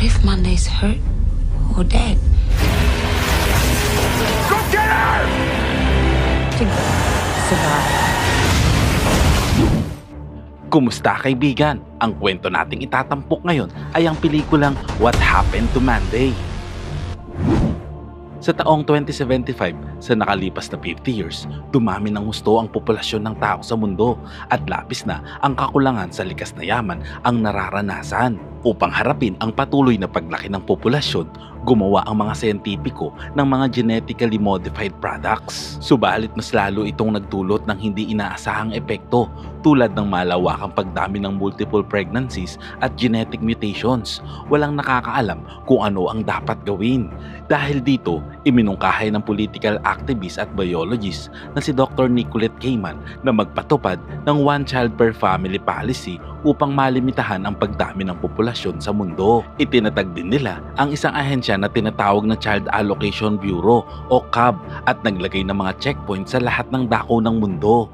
if Monday's hurt or dead? Go get her! To survive. Kumusta kaibigan? Ang kwento nating itatampok ngayon ay ang pelikulang What Happened to Monday. Sa taong 2075, sa nakalipas na 50 years, dumami ng husto ang populasyon ng tao sa mundo at labis na ang kakulangan sa likas na yaman ang nararanasan. Upang harapin ang patuloy na paglaki ng populasyon, gumawa ang mga siyentipiko ng mga genetically modified products. Subalit mas lalo itong nagdulot ng hindi inaasahang epekto tulad ng malawakang pagdami ng multiple pregnancies at genetic mutations. Walang nakakaalam kung ano ang dapat gawin. Dahil dito, iminungkahay ng political activist at biologist na si Dr. Nicolette Kamen na magpatupad ng one child per family policy upang malimitahan ang pagdami ng populasyon sa mundo. Itinatag din nila ang isang ahensya na tinatawag na Child Allocation Bureau o CAB at naglagay ng mga checkpoint sa lahat ng dako ng mundo.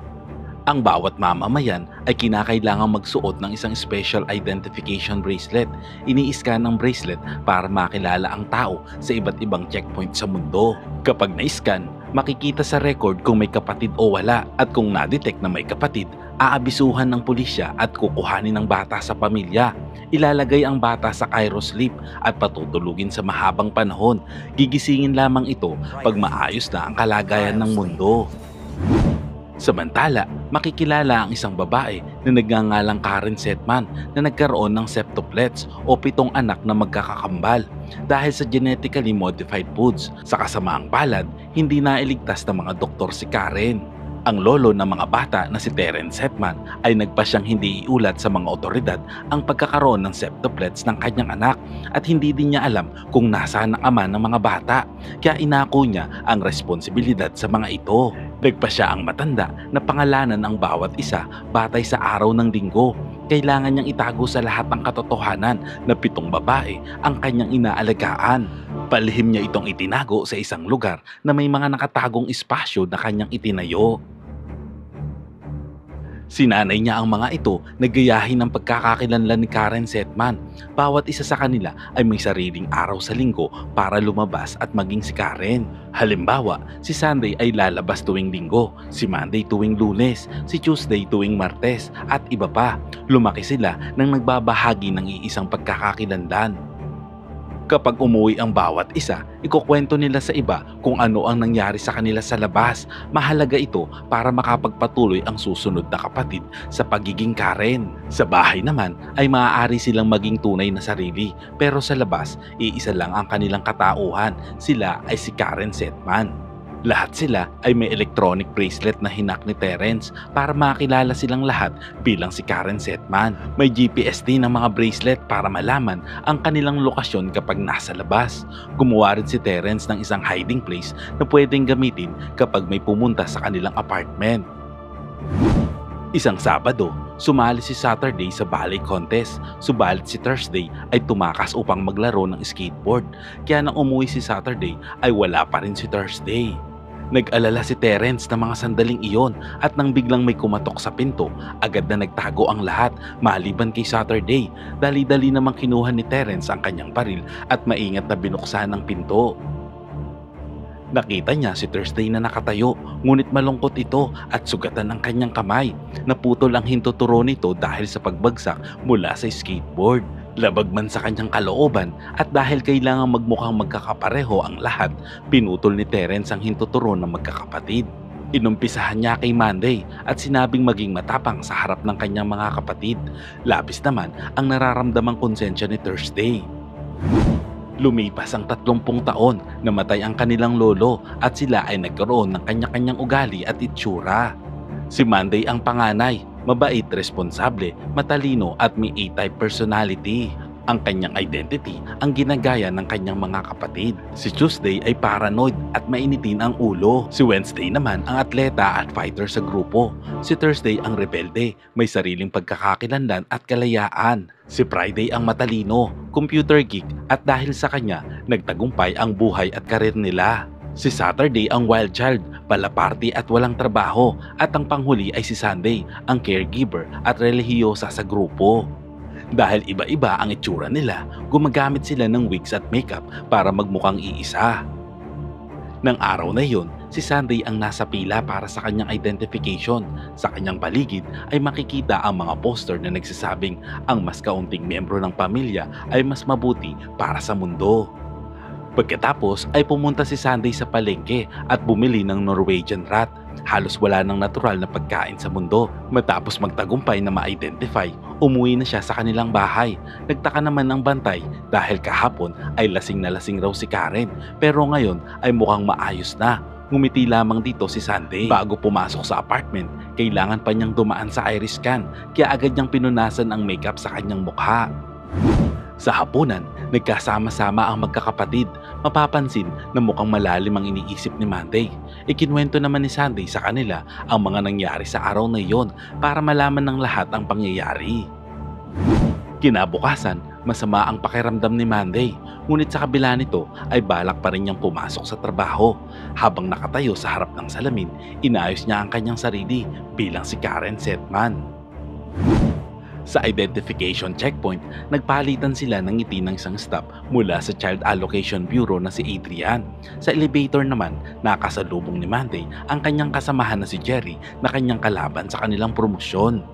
Ang bawat mamamayan ay kinakailangang magsuot ng isang special identification bracelet. Ini-scan ang bracelet para makilala ang tao sa iba't ibang checkpoint sa mundo. Kapag na-scan, makikita sa record kung may kapatid o wala at kung na-detect na may kapatid, aabisuhan ng pulisya at kukuhanin ng bata sa pamilya. Ilalagay ang bata sa cryo-sleep at patutulugin sa mahabang panahon. Gigisingin lamang ito pag maayos na ang kalagayan ng mundo. Samantala, makikilala ang isang babae na nagngangalang Karen Setman na nagkaroon ng septuplets o 7 anak na magkakakambal dahil sa genetically modified foods. Sa kasamaang palad, hindi nailigtas ng mga doktor si Karen. Ang lolo ng mga bata na si Terence Setman ay nagpa siyang hindi iulat sa mga otoridad ang pagkakaroon ng septuplets ng kanyang anak at hindi din niya alam kung nasaan ang ama ng mga bata, kaya inako niya ang responsibilidad sa mga ito. Nagpa siya ang matanda na pangalanan ang bawat isa batay sa araw ng linggo. Kailangan niyang itago sa lahat ng katotohanan na 7 babae ang kanyang inaalagaan. Palihim niya itong itinago sa isang lugar na may mga nakatagong espasyo na kanyang itinayo. Sinanay niya ang mga ito na gayahin ng pagkakakilanlan ni Karen Setman. Bawat isa sa kanila ay may sariling araw sa linggo para lumabas at maging si Karen. Halimbawa, si Sunday ay lalabas tuwing linggo, si Monday tuwing Lunes, si Tuesday tuwing Martes, at iba pa. Lumaki sila nang nagbabahagi ng iisang pagkakakilanlan. Kapag umuwi ang bawat isa, ikukwento nila sa iba kung ano ang nangyari sa kanila sa labas. Mahalaga ito para makapagpatuloy ang susunod na kapatid sa pagiging Karen. Sa bahay naman ay maaari silang maging tunay na sarili, pero sa labas, iisa lang ang kanilang katauhan. Sila ay si Karen Setman. Lahat sila ay may electronic bracelet na hinak ni Terence para makilala silang lahat bilang si Karen Setman. May GPS din ang mga bracelet para malaman ang kanilang lokasyon kapag nasa labas. Gumawa rin si Terence ng isang hiding place na pwedeng gamitin kapag may pumunta sa kanilang apartment. Isang Sabado, sumali si Saturday sa ballet contest, subalit si Thursday ay tumakas upang maglaro ng skateboard. Kaya nang umuwi si Saturday ay wala pa rin si Thursday. Nag-alala si Terence ng mga sandaling iyon at nang biglang may kumatok sa pinto, agad na nagtago ang lahat maliban kay Saturday. Dali-dali namang kinuha ni Terence ang kanyang baril at maingat na binuksan ang pinto. Nakita niya si Thursday na nakatayo, ngunit malungkot ito at sugatan ang kanyang kamay. Naputol ang hintuturo nito dahil sa pagbagsak mula sa skateboard. Labag man sa kanyang kalooban at dahil kailangan magmukhang magkakapareho ang lahat, pinutol ni Terence ang hintuturo ng magkakapatid. Inumpisahan niya kay Monday at sinabing maging matapang sa harap ng kanyang mga kapatid. Labis naman ang nararamdamang konsensya ni Thursday. Lumipas ang 30 taon, namatay ang kanilang lolo at sila ay nagkaroon ng kanya-kanyang ugali at itsura. Si Monday ang panganay, mabait, responsable, matalino at may A-type personality. Ang kanyang identity ang ginagaya ng kanyang mga kapatid. Si Tuesday ay paranoid at mainitin ang ulo. Si Wednesday naman ang atleta at fighter sa grupo. Si Thursday ang rebelde, may sariling pagkakakilanlan at kalayaan. Si Friday ang matalino, computer geek at dahil sa kanya, nagtagumpay ang buhay at karir nila. Si Saturday ang wild child, palaparty at walang trabaho, at ang panghuli ay si Sunday, ang caregiver at relihiyosa sa grupo. Dahil iba-iba ang itsura nila, gumagamit sila ng wigs at makeup para magmukhang iisa. Nang araw na iyon, si Sunday ang nasa pila para sa kanyang identification. Sa kanyang paligid ay makikita ang mga poster na nagsasabing ang mas kaunting miyembro ng pamilya ay mas mabuti para sa mundo. Pagkatapos ay pumunta si Sunday sa palengke at bumili ng Norwegian rat. Halos wala ng natural na pagkain sa mundo. Matapos magtagumpay na ma-identify, umuwi na siya sa kanilang bahay. Nagtaka naman ng bantay dahil kahapon ay lasing na lasing raw si Karen, pero ngayon ay mukhang maayos na. Ngumiti lamang dito si Sunday. Bago pumasok sa apartment, kailangan pa niyang dumaan sa iris scan, kaya agad niyang pinunasan ang makeup sa kanyang mukha. Sa hapunan, nagkasama-sama ang magkakapatid. Mapapansin na mukhang malalim ang iniisip ni Monday. Ikinwento naman ni Sunday sa kanila ang mga nangyari sa araw na iyon para malaman ng lahat ang pangyayari. Kinabukasan, masama ang pakiramdam ni Monday. Ngunit sa kabila nito ay balak pa rin niyang pumasok sa trabaho. Habang nakatayo sa harap ng salamin, inayos niya ang kanyang sarili bilang si Karen Setman. Sa identification checkpoint, nagpalitan sila ng ngiti ng isang staff mula sa Child Allocation Bureau na si Adrian. Sa elevator naman, nakasalubong ni Monday ang kanyang kasamahan na si Jerry na kanyang kalaban sa kanilang promosyon.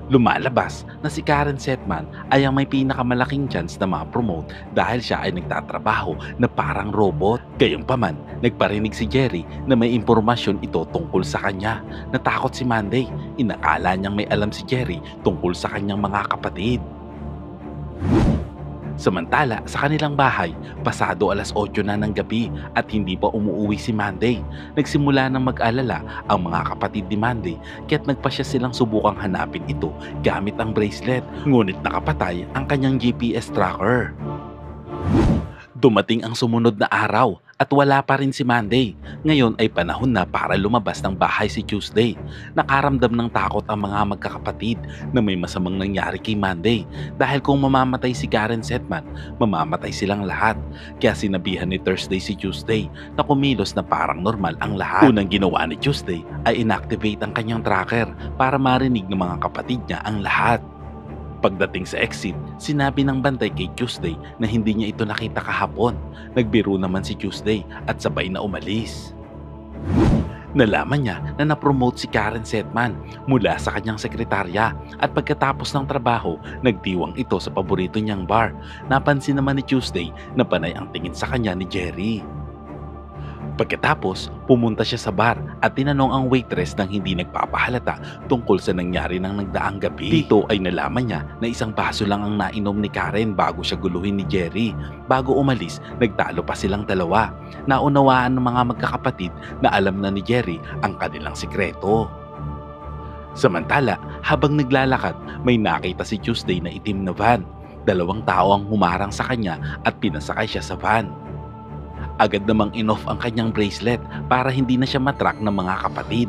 Lumalabas na si Karen Setman ay ang may pinakamalaking chance na ma-promote dahil siya ay nagtatrabaho na parang robot. Gayunpaman, nagparinig si Jerry na may impormasyon ito tungkol sa kanya. Natakot si Monday, inakala niyang may alam si Jerry tungkol sa kanyang mga kapatid. Samantala, sa kanilang bahay, pasado 8:00 na ng gabi at hindi pa umuuwi si Monday. Nagsimula ng mag-alala ang mga kapatid ni Monday kaya't nagpasya silang subukang hanapin ito gamit ang bracelet. Ngunit nakapatay ang kanyang GPS tracker. Dumating ang sumunod na araw at wala pa rin si Monday. Ngayon ay panahon na para lumabas ng bahay si Tuesday. Nakaramdam ng takot ang mga magkakapatid na may masamang nangyari kay Monday dahil kung mamamatay si Karen Setman, mamamatay silang lahat. Kaya sinabihan ni Thursday si Tuesday na kumilos na parang normal ang lahat. Unang ginawa ni Tuesday ay inactivate ang kanyang tracker para marinig ng mga kapatid niya ang lahat. Pagdating sa exit, sinabi ng bantay kay Tuesday na hindi niya ito nakita kahapon. Nagbiro naman si Tuesday at sabay na umalis. Nalaman niya na napromote si Karen Setman mula sa kanyang sekretarya at pagkatapos ng trabaho, nagdiwang ito sa paborito niyang bar. Napansin naman ni Tuesday na panay ang tingin sa kanya ni Jerry. Pagkatapos, pumunta siya sa bar at tinanong ang waitress nang hindi nagpapahalata tungkol sa nangyari ng nagdaang gabi. Dito ay nalaman niya na isang baso lang ang nainom ni Karen bago siya guluhin ni Jerry. Bago umalis, nagtalo pa silang dalawa. Naunawaan ng mga magkakapatid na alam na ni Jerry ang kanilang sikreto. Samantala, habang naglalakad, may nakita si Tuesday na itim na van. 2 tao ang humarang sa kanya at pinasakay siya sa van. Agad namang in-off ang kanyang bracelet para hindi na siya matrack ng mga kapatid.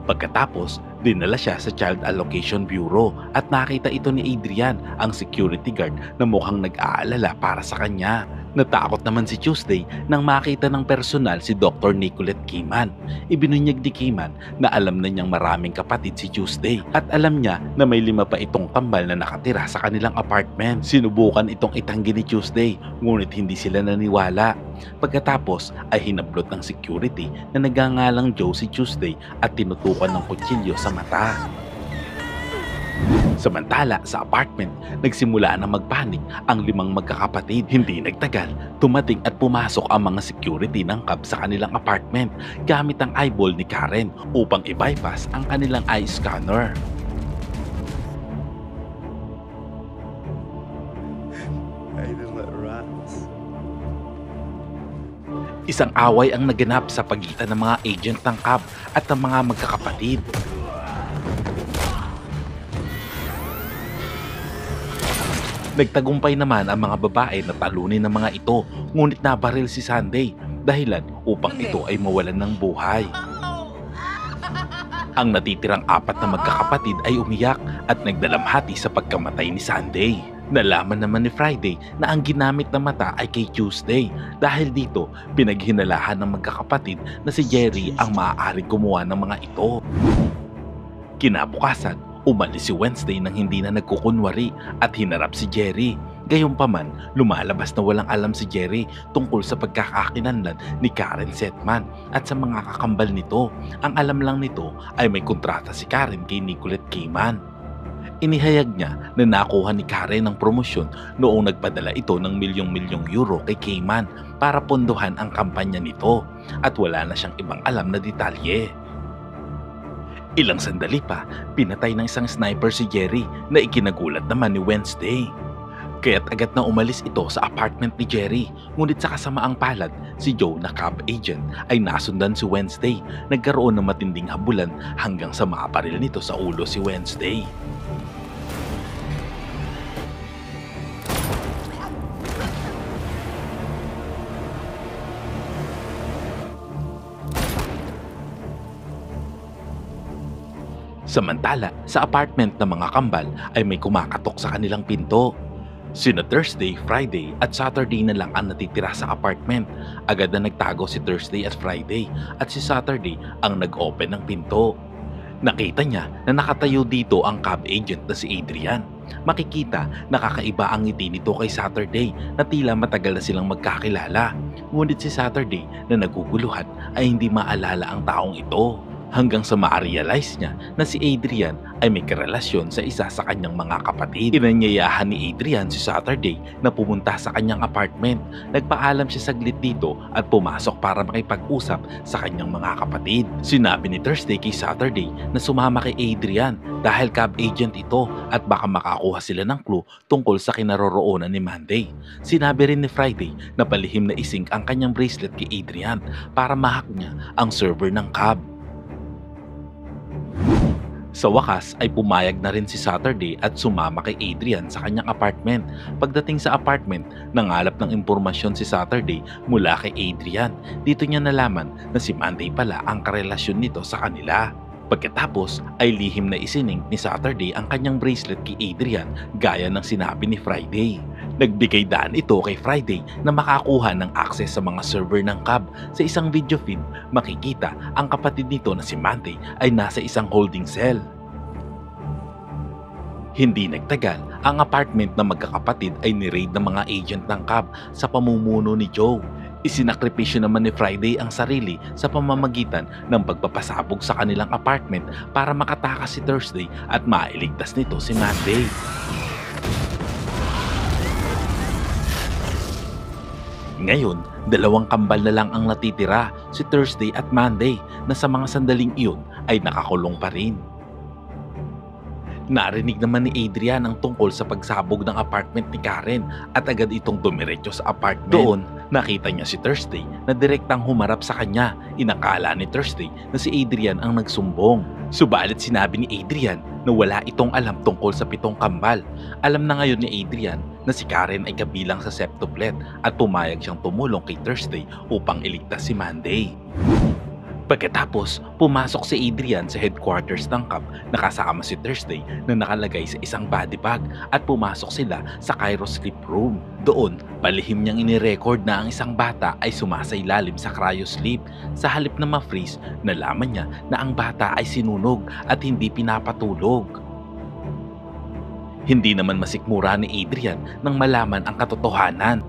Pagkatapos, dinala siya sa Child Allocation Bureau at nakita ito ni Adrian, ang security guard na mukhang nag-aalala para sa kanya. Natakot naman si Tuesday nang makita ng personal si Dr. Nicolette Kiman. Ibinunyag ni Kiman na alam na niyang maraming kapatid si Tuesday at alam niya na may 5 pa itong kambal na nakatira sa kanilang apartment. Sinubukan itong itanggi ni Tuesday ngunit hindi sila naniwala. Pagkatapos ay hinablot ng security na nagangalang Joe si Tuesday at tinutukan ng kutsilyo sa mata. Samantala, sa apartment, nagsimula na magpanik ang 5 magkakapatid. Hindi nagtagal, tumating at pumasok ang mga security ng cab sa kanilang apartment gamit ang eyeball ni Karen upang i-bypass ang kanilang eye scanner. Isang away ang naganap sa pagitan ng mga agent ng cab at ng mga magkakapatid. Nagtagumpay naman ang mga babae na talunin ng mga ito, ngunit nabaril si Sunday dahilan upang ito ay mawalan ng buhay. Ang natitirang 4 na magkakapatid ay umiyak at nagdalamhati sa pagkamatay ni Sunday. Nalaman naman ni Friday na ang ginamit na mata ay kay Tuesday. Dahil dito, pinaghinalahan ng magkakapatid na si Jerry ang maaaring gumawa ng mga ito. Kinabukasan, Umalis si Wednesday nang hindi na nagkukunwari at hinarap si Jerry. Gayunpaman, lumalabas na walang alam si Jerry tungkol sa pagkakakinlanlan ni Karen Setman at sa mga kakambal nito. Ang alam lang nito ay may kontrata si Karen kay Nicolette Cayman. Inihayag niya na nakuha ni Karen ang promosyon noong nagpadala ito ng milyong-milyong euro kay Cayman para pondohan ang kampanya nito at wala na siyang ibang alam na detalye. Ilang sandali pa, pinatay ng isang sniper si Jerry na ikinagulat naman ni Wednesday. Kaya't agad na umalis ito sa apartment ni Jerry, ngunit sa kasamaang palad, si Joe na cab agent ay nasundan si Wednesday. Nagkaroon ng matinding habulan hanggang sa maaparil nito sa ulo si Wednesday. Samantala, sa apartment ng mga kambal ay may kumakatok sa kanilang pinto. Sina Thursday, Friday at Saturday na lang ang natitira sa apartment. Agad na nagtago si Thursday at Friday at si Saturday ang nag-open ng pinto. Nakita niya na nakatayo dito ang cab agent na si Adrian. Makikita nakakaiba ang ngiti nito kay Saturday na tila matagal na silang magkakilala. Ngunit si Saturday na naguguluhan ay hindi maalala ang taong ito. Hanggang sa ma-realize niya na si Adrian ay may karelasyon sa isa sa kanyang mga kapatid. Inanyayahan ni Adrian si Saturday na pumunta sa kanyang apartment. Nagpaalam siya saglit dito at pumasok para makipag-usap sa kanyang mga kapatid. Sinabi ni Thursday kay Saturday na sumama kay Adrian dahil cab agent ito at baka makakuha sila ng clue tungkol sa kinaroroonan ni Monday. Sinabi rin ni Friday na palihim na isync ang kanyang bracelet kay Adrian para mahack niya ang server ng cab. Sa wakas ay pumayag na rin si Saturday at sumama kay Adrian sa kanyang apartment. Pagdating sa apartment, nangalap ng impormasyon si Saturday mula kay Adrian. Dito niya nalaman na si Monday pala ang karelasyon nito sa kanila. Pagkatapos ay lihim na isining ni Saturday ang kanyang bracelet kay Adrian gaya ng sinabi ni Friday. Nagbigay daan ito kay Friday na makakuha ng access sa mga server ng cab. Sa isang video feed, makikita ang kapatid nito na si Monday ay nasa isang holding cell. Hindi nagtagal, ang apartment ng magkakapatid ay ni-raid ng mga agent ng cab sa pamumuno ni Joe. Isinakripisyo naman ni Friday ang sarili sa pamamagitan ng pagpapasabog sa kanilang apartment para makatakas si Thursday at mailigtas nito si Monday. Ngayon, dalawang kambal na lang ang natitira, si Thursday at Monday, na sa mga sandaling iyon ay nakakulong pa rin. Narinig naman ni Adrian ang tungkol sa pagsabog ng apartment ni Karen at agad itong dumiretso sa apartment. Doon, nakita niya si Thursday na direktang humarap sa kanya. Inakala ni Thursday na si Adrian ang nagsumbong. Subalit sinabi ni Adrian na wala itong alam tungkol sa 7 kambal. Alam na ngayon ni Adrian na si Karen ay kabilang sa septuplet at pumayag siyang tumulong kay Thursday upang iligtas si Monday. Pagkatapos, pumasok si Adrian sa headquarters ng cab na kasama si Thursday na nakalagay sa isang body bag at pumasok sila sa Cairo sleep room. Doon, palihim niyang inirecord na ang isang bata ay sumasailalim sa cryo sleep. Sa halip na ma-freeze, nalaman niya na ang bata ay sinunog at hindi pinapatulog. Hindi naman masikmura ni Adrian nang malaman ang katotohanan.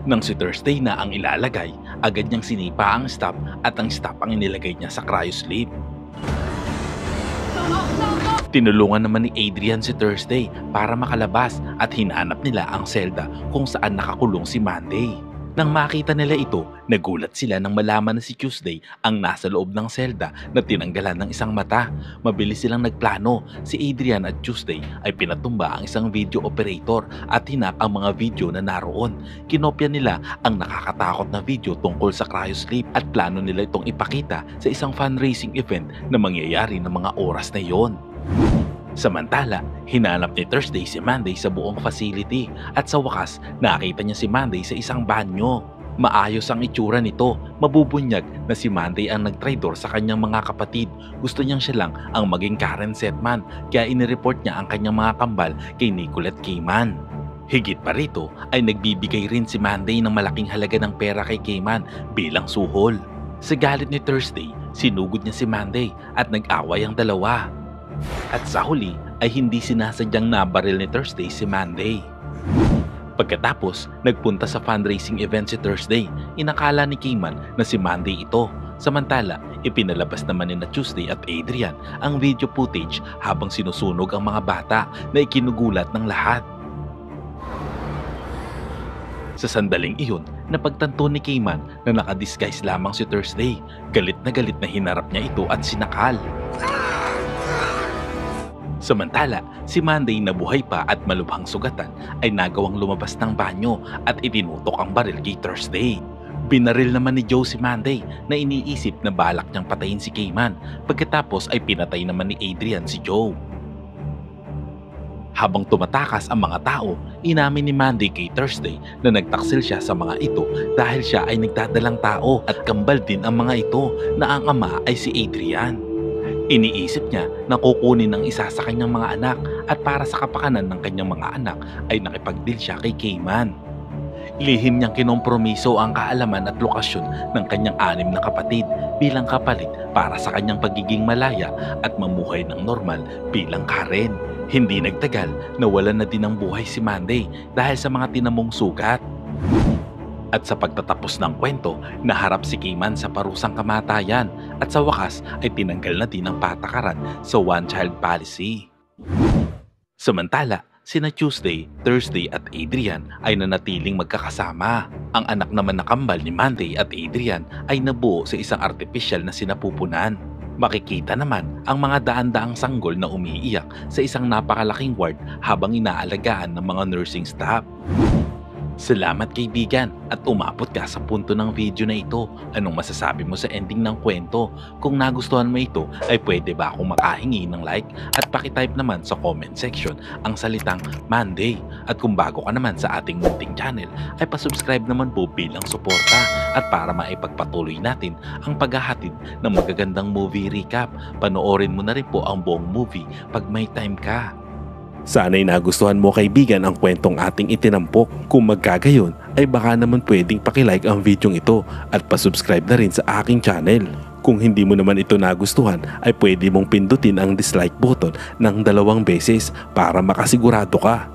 Nang si Thursday na ang ilalagay, agad niyang sinipa ang stop at ang stop ang inilagay niya sa cryosleep. Tinulungan naman ni Adrian si Thursday para makalabas at hinanap nila ang selda kung saan nakakulong si Monday. Nang makita nila ito, nagulat sila nang malaman na si Tuesday ang nasa loob ng selda na tinanggalan ng isang mata. Mabilis silang nagplano. Si Adrian at Tuesday ay pinatumba ang isang video operator at hinap ang mga video na naroon. Kinopya nila ang nakakatakot na video tungkol sa cryosleep at plano nila itong ipakita sa isang fundraising event na mangyayari ng mga oras na iyon. Samantala, hinanap ni Thursday si Monday sa buong facility at sa wakas nakita niya si Monday sa isang banyo. Maayos ang itsura nito, mabubunyag na si Monday ang nagtraidor sa kanyang mga kapatid. Gusto niyang siya lang ang maging Karen Setman kaya inireport niya ang kanyang mga kambal kay Nicolette Cayman. Higit pa rito ay nagbibigay rin si Monday ng malaking halaga ng pera kay Cayman bilang suhol. Sa galit ni Thursday, sinugod niya si Monday at nag-away ang dalawa. At sa huli ay hindi sinasadyang nabaril ni Thursday si Monday. Pagkatapos, nagpunta sa fundraising event si Thursday. Inakala ni Cayman na si Monday ito. Samantala, ipinalabas naman ni Tuesday at Adrian ang video footage habang sinusunog ang mga bata na ikinugulat ng lahat. Sa sandaling iyon, napagtanto ni Cayman na nakadisguise lamang si Thursday. Galit na hinarap niya ito at sinakal. Samantala, si Monday na buhay pa at malubhang sugatan ay nagawang lumabas ng banyo at itinutok ang baril kay Thursday. Binaril naman ni Joe si Monday na iniisip na balak niyang patayin si Cayman. Pagkatapos ay pinatay naman ni Adrian si Joe. Habang tumatakas ang mga tao, inamin ni Monday kay Thursday na nagtaksil siya sa mga ito dahil siya ay nagdadalang tao at kambal din ang mga ito na ang ama ay si Adrian. Iniisip niya na kukunin ng isa sa kanyang mga anak at para sa kapakanan ng kanyang mga anak ay nakipag-deal siya kay Cayman. Lihim niyang kinompromiso ang kaalaman at lokasyon ng kanyang 6 na kapatid bilang kapalit para sa kanyang pagiging malaya at mamuhay ng normal bilang Karen. Hindi nagtagal, nawalan na din ng buhay si Monday dahil sa mga tinamong sugat. At sa pagtatapos ng kwento, naharap si Cayman sa parusang kamatayan at sa wakas ay tinanggal na din ang patakaran sa one-child policy. Samantala, sina Tuesday, Thursday at Adrian ay nanatiling magkakasama. Ang anak naman na kambal ni Monday at Adrian ay nabuo sa isang artificial na sinapupunan. Makikita naman ang mga daan-daang sanggol na umiiyak sa isang napakalaking ward habang inaalagaan ng mga nursing staff. Salamat kaibigan at umabot ka sa punto ng video na ito. Anong masasabi mo sa ending ng kwento? Kung nagustuhan mo ito ay pwede ba akong makahingi ng like at pakitype naman sa comment section ang salitang Monday. At kung bago ka naman sa ating munting channel ay pasubscribe naman po bilang suporta at para maipagpatuloy natin ang paghahatid ng magagandang movie recap. Panoorin mo na rin po ang buong movie pag may time ka. Sana'y nagustuhan mo kaibigan ang kwentong ating itinampok. Kung magkagayon ay baka naman pwedeng pakilike ang videong ito at pasubscribe na rin sa aking channel. Kung hindi mo naman ito nagustuhan ay pwede mong pindutin ang dislike button ng 2 beses para makasigurado ka.